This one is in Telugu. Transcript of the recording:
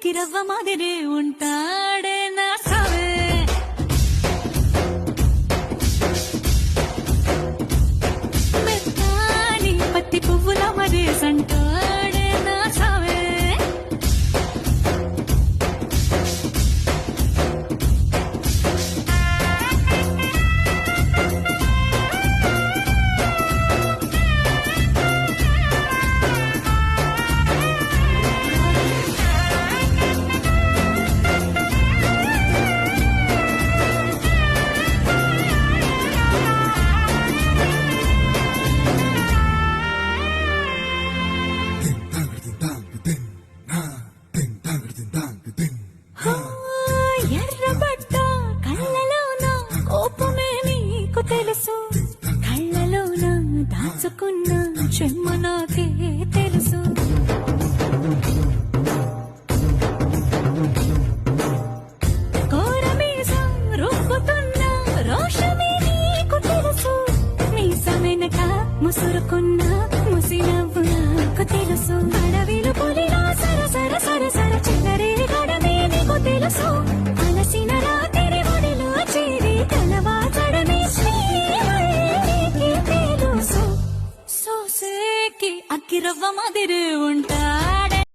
అక్కిరవ్వ మాదిరి ఉంటాడే నా సావే మెత్తాని పత్తి పువ్వుల మరి సంటాడే నా సావే ఎర్రబడ్డ కళ్ళలోన కోపమే నీకు తెలుసు కళ్ళలోన దాచుకున్న చెమ్మ నాకే తెలుసు కోరమీసం రుబ్బుతున్న రోషమే నీకు తెలుసు మీసమెనక ముసురుకున్న ముసినవ్వు నాకు తెలుసు అడవిలో